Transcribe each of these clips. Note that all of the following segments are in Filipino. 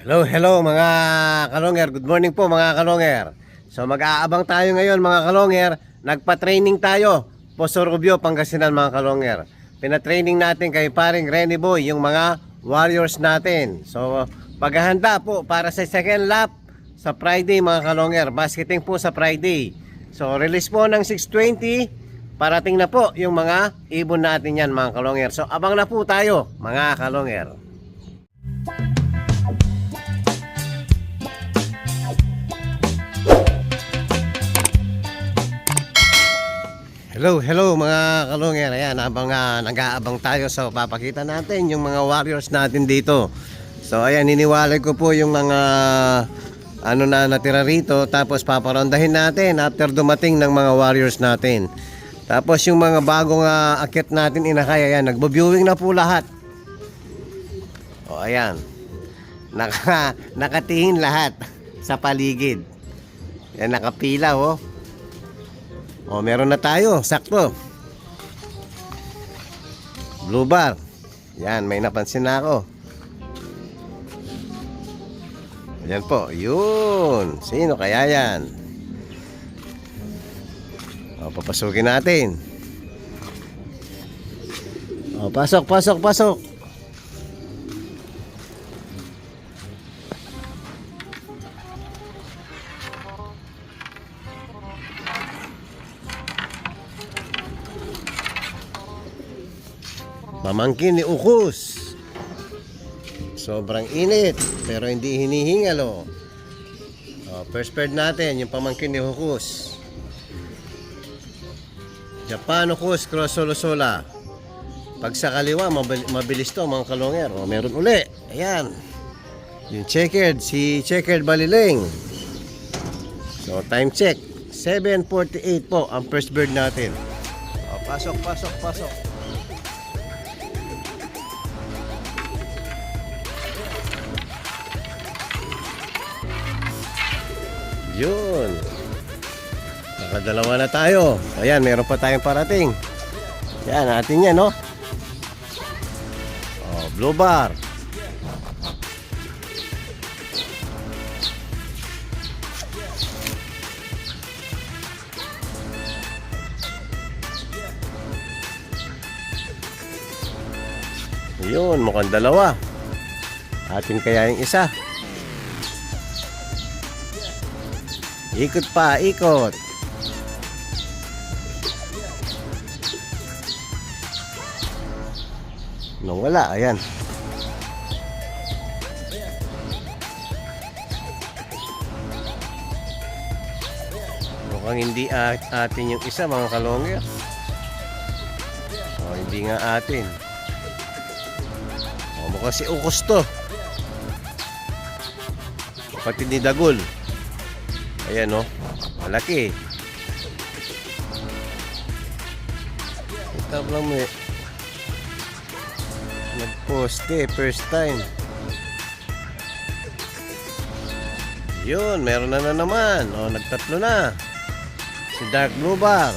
Hello mga kalonger. Good morning po mga kalonger. So mag-aabang tayo ngayon mga kalonger. Nagpa-training tayo po sa Rubio, Pangasinan mga kalonger. Pina-training natin kay paring Renny Boy yung mga warriors natin. So paghahanda po para sa second lap sa Friday mga kalonger. Basketing po sa Friday. So release po ng 6:20. Parating na po yung mga ibon natin yan mga kalonger. So abang na po tayo mga kalonger. Hello mga kalonger. Ayan, habang nag-aabang tayo, so papakita natin yung mga warriors natin dito. So ayan, niniwalay ko po yung mga ano na natira rito. Tapos paparondahin natin after dumating ng mga warriors natin. Tapos yung mga bagong akit natin inakay, ayan, nagbo-viewing na po lahat. O ayan, nakatingin lahat sa paligid. Ayan, nakapila oh. O, meron na tayo, sakto. Blue bar. Yan, may napansin na ako. Ayan po, yun. Sino kaya yan? O, papasukin natin. O, pasok. Pamangkin ni Ukus. Sobrang init pero hindi hinihingal oh. First bird natin yung pamangkin ni Ukus. Japan Ukus Cross Solosola. Pag sa kaliwa mabilis to mga kalonger. Meron uli. Ayan. Yung checkered, si checkered Baliling. So time check 7:48 po ang first bird natin. Pasok. Yun. Nakadalawa na tayo. Ayan, meron pa tayong parating. Yan, natin yan, no? Blue bar. Yun, mukhang dalawa. Atin kaya yung isa. Ikot pa, ikot. Nung wala, ayan. Mukhang hindi atin yung isa mga kalongger. Hindi nga atin. Mukhang si Ukus to. Kapatid ni Dagul. Ayan o, malaki. Ito lang mo nagposte, first time. Yun, meron na naman. O, nagtatlo na. Si Dark Blue Bar.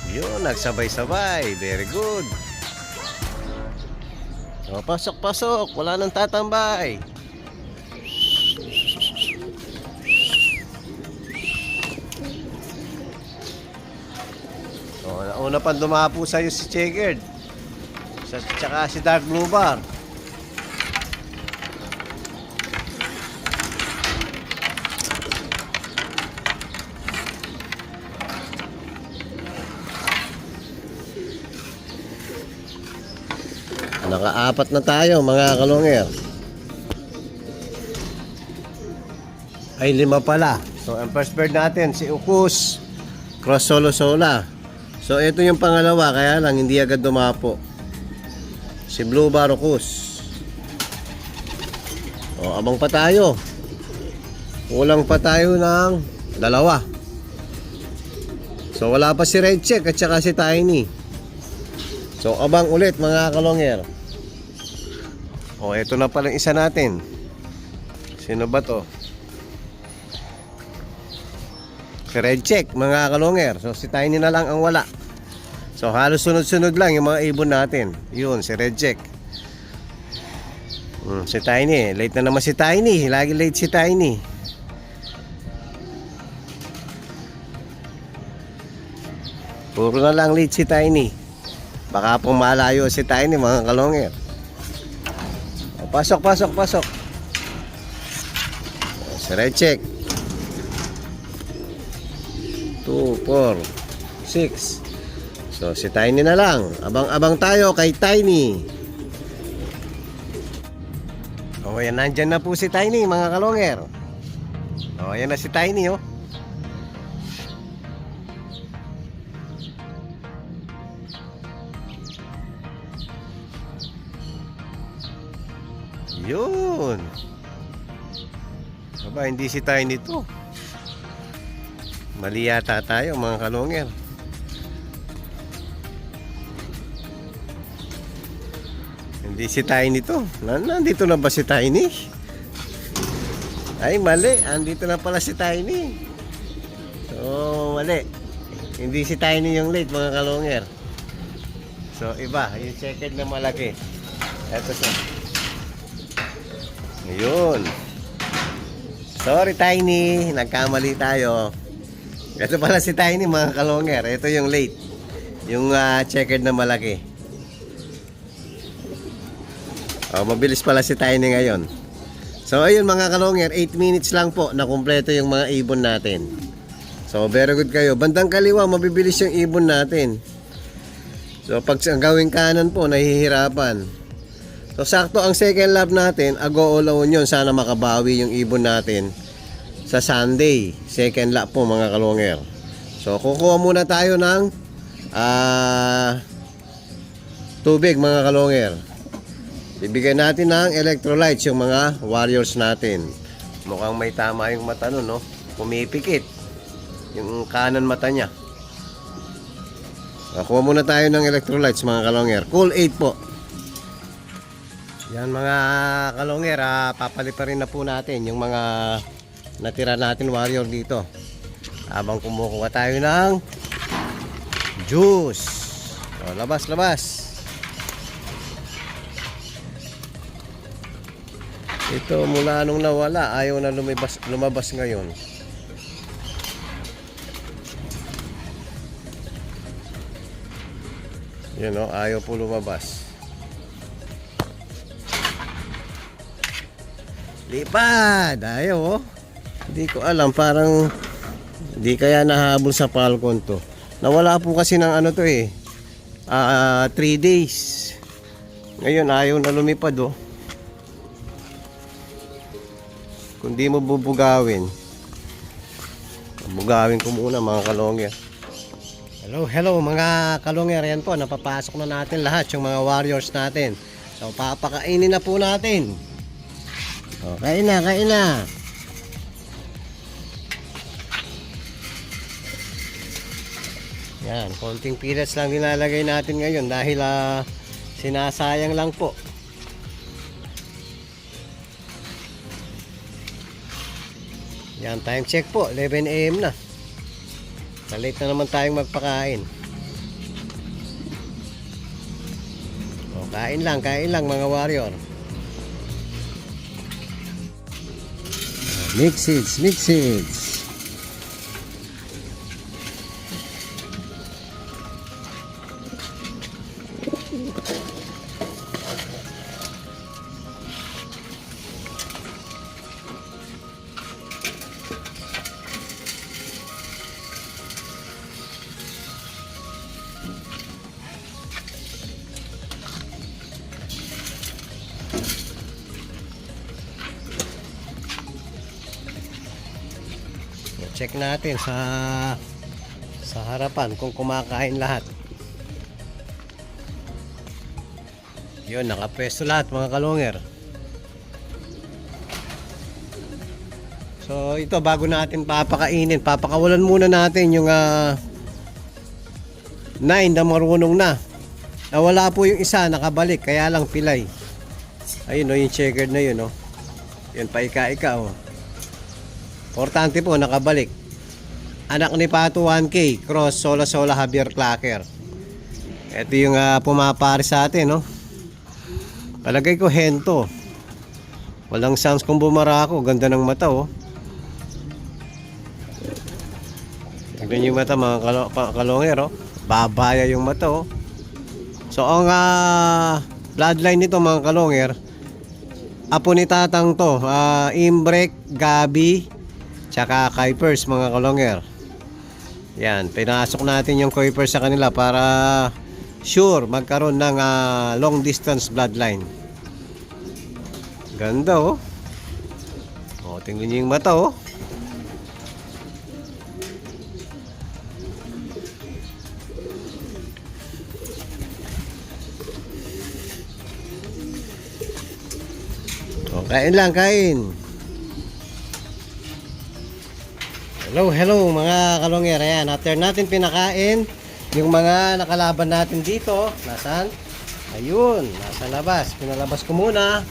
Yun, nagsabay-sabay. Very good. O, pasok. Wala nang tatambay. O, nauna pang dumapo sa'yo si Checkered. Tsaka si Dark Blue Bar. Naka-apat na tayo mga kalonger. Ay 5 pala. So ang first bird natin si Ukus Cross Solosola. So ito yung pangalawa, kaya lang hindi agad dumapo. Si Blue Bar Ukus. O, abang pa tayo. Kulang pa tayo ng 2. So wala pa si Red Check at saka si Tiny. So abang ulit mga kalonger. O, ito na palang isa natin. Sino ba to? Si Red Check mga kalonger. So si Tiny na lang ang wala. So So halos sunod-sunod lang yung mga ibon natin. Yun, si Red Check. Si Tiny, late na naman si Tiny. Lagi late si Tiny. Puro na lang late si Tiny. Baka pong malayo si Tiny, mga kalongger. Pasok. Si Red Check. 2, 4, 6. So si Tiny na lang. Abang-abang tayo kay Tiny. O yan, nandyan na po si Tiny, mga kalongger. O yan na si Tiny, oh. Yun. Aba, hindi si Tiny to. Mali yata tayo, mga kalongger. Hindi si Tiny to. Nandito na ba si Tiny? Ay, mali. Andito na pala si Tiny. So, mali. Hindi si Tiny yung late, mga kalongger. So, iba. Yung checkered na malaki. Ito siya. Ayun. Sorry, Tiny. Nagkamali tayo. Ito pala si Tiny, mga kalongger. Ito yung late. Yung checkered na malaki. Mabilis pala si Tiny ngayon. So ayun, mga kalongger, 8 minutes lang po na kumpleto yung mga ibon natin. So very good kayo. Bandang kaliwa, mabibilis yung ibon natin. So pag gawing kanan po, nahihirapan. So sakto ang second lap natin, Agoo-La Union. Sana makabawi yung ibon natin sa Sunday. Second lap po, mga kalongger. So kukuha muna tayo ng tubig, mga kalongger. Ibigay natin ng electrolytes yung mga warriors natin. Mukhang may tama yung mata nun, no? Pumipikit yung kanan mata niya. Kuha muna tayo ng electrolytes, mga kalongger. Cool 8 po. Yan, mga kalongger, papaliparin na po natin yung mga natira natin warrior dito. Habang kumukuha tayo ng juice. So, labas. Ito, mula nung nawala, ayaw na lumabas ngayon. Yan, o, ayaw po lumabas. Lipad! Ayaw, oh. Hindi ko alam, parang hindi kaya nahabol sa Falcon to. Nawala po kasi ng ano to, 3 days. Ngayon, ayaw na lumipad, oh. Kung di mo bubugawin, bugawin ko muna, mga kalongger. Hello mga kalongger. Yan po, napapasok na natin lahat yung mga warriors natin. So papakainin na po natin. O, kain na. Yan, konting peanuts lang nilalagay natin ngayon dahil sinasayang lang po. Yan, time check po, 11 AM na. Late na naman tayong magpakain. O, kain lang mga warrior. Mix seeds. Check natin sa harapan kung kumakain lahat. Yun, nakapwesto lahat, mga kalongger. So ito, bago natin papakainin, papakawalan muna natin yung 9 na marunong na. Nawala po yung isa, nakabalik, kaya lang pilay. Ayun, oh, yung checkered na yun, oh. Yun, paika-ika, oh. Importante po, nakabalik. Anak ni Pato 1K, cross Sola Javier Clacker. Ito yung pumapari sa atin, no? Palagay ko hento. Walang sounds kung bumarako. Ganda ng mata, oh. Tignan yung mata, mga kalonger, oh. Babaya yung mata, oh. So, ang bloodline nito, mga kalonger, apo ni tatang to. Imbrek, Gabi, tsaka Kuipers, mga kalonger. Yan, pinasok natin yung Kuipers sa kanila para sure magkaroon ng long distance bloodline. Ganda, oh. Oh, tingnan niyo yung mata, oh. Oh, kain lang, kain. Hello mga kalonger. Ayan, after natin pinakain yung mga nakalaban natin dito. Nasaan? Ayun, nasa labas. Pinalabas ko muna.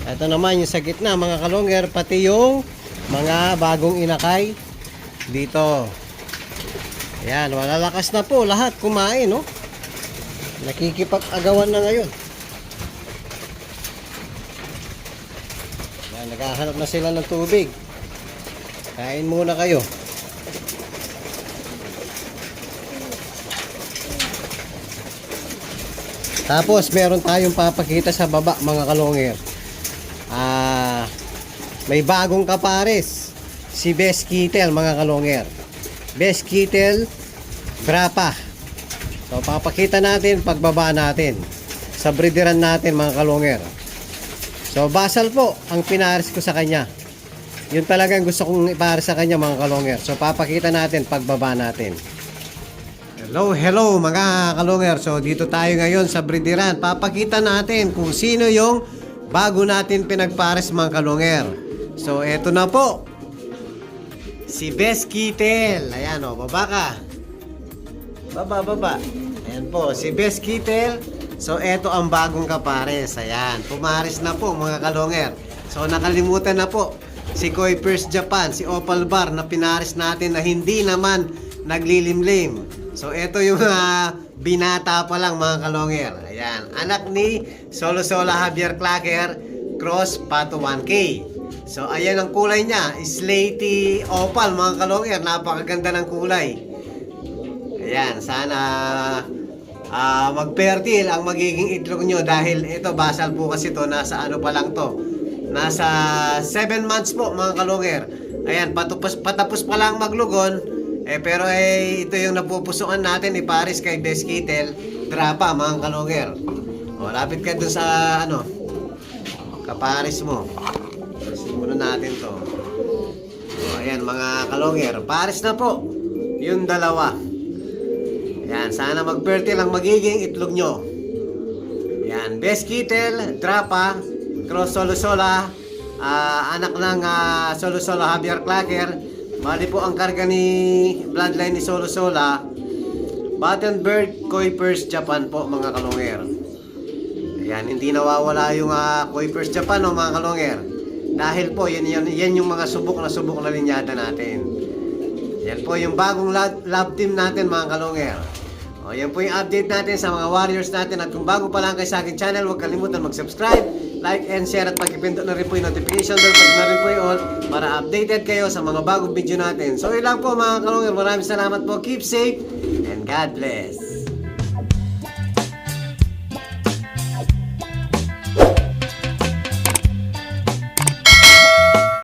Ito naman yung sa gitna, mga kalonger, pati yung mga bagong inakay dito. Ayan, malalakas na po lahat kumain, no? Nakikipag-agawan na ngayon. Ayan, naghahanap na sila ng tubig. Kain muna kayo. Tapos meron tayong papakita sa baba, mga kalonger. May bagong kapares, si Best Kittel, mga kalonger. Best Kittel Grappa. So papakita natin pagbaba natin sa breederan natin, mga kalonger. So basal po ang pinares ko sa kanya. Yun talagang gusto kong ipares sa kanya, mga kalonger. So papakita natin pagbaba natin. Hello mga kalonger. So dito tayo ngayon sa breederan. Papakita natin kung sino yung bago natin pinagpares, mga kalonger. So eto na po, si Best Kittel. Ayan, o, baba ka. Baba. Ayan po, si Best Kittel. So eto ang bagong kapares. Ayan, pumares na po, mga kalonger. So nakalimutan na po si Kuipers Japan, si Opal Bar na pinares natin na hindi naman naglilimlim. So eto yung binata pa lang, mga kalonger. Ayan, anak ni Solo Sola Javier Clacker, cross Pato 1K. So ayan ang kulay niya, slaty opal, mga kalonger. Napakaganda ng kulay. Ayan, sana mag-fertile ang magiging itlog nyo, dahil ito basal po kasi to, nasa ano pa lang to, nasa 7 months po, mga kalonger. Ayan, patapos pa lang maglugon. Pero ito yung napupusukan natin, ipares kay Best Kittel Grappa, mga kalonger. O, lapit ka dun sa kapares mo. Simulan natin to. O, ayan, mga kalonger, pares na po yung dalawa. Ayan, sana mag-fertile ang magiging itlog nyo. Ayan, Best Kittel Grappa, cross Solo Sola, anak ng Solo Sola Javier Clacker. Mali po ang karga ni bloodline ni Solo Sola, Battenberg Kuipers Japan po, mga kalonger. Ayan, hindi nawawala yung Kuipers Japan, mga kalonger. Dahil po yan yung mga subok na linyada natin. Yan po yung bagong love team natin, mga kalonger. O, yan po yung update natin sa mga warriors natin. At kung bago pa lang kayo sa akin channel, huwag kalimutan mag-subscribe, like and share, at pagpindot na rin po yung notification bell, pag na rin po yung all, para updated kayo sa mga bagong video natin. So yun lang po, mga kalonger. Maraming salamat po. Keep safe and God bless.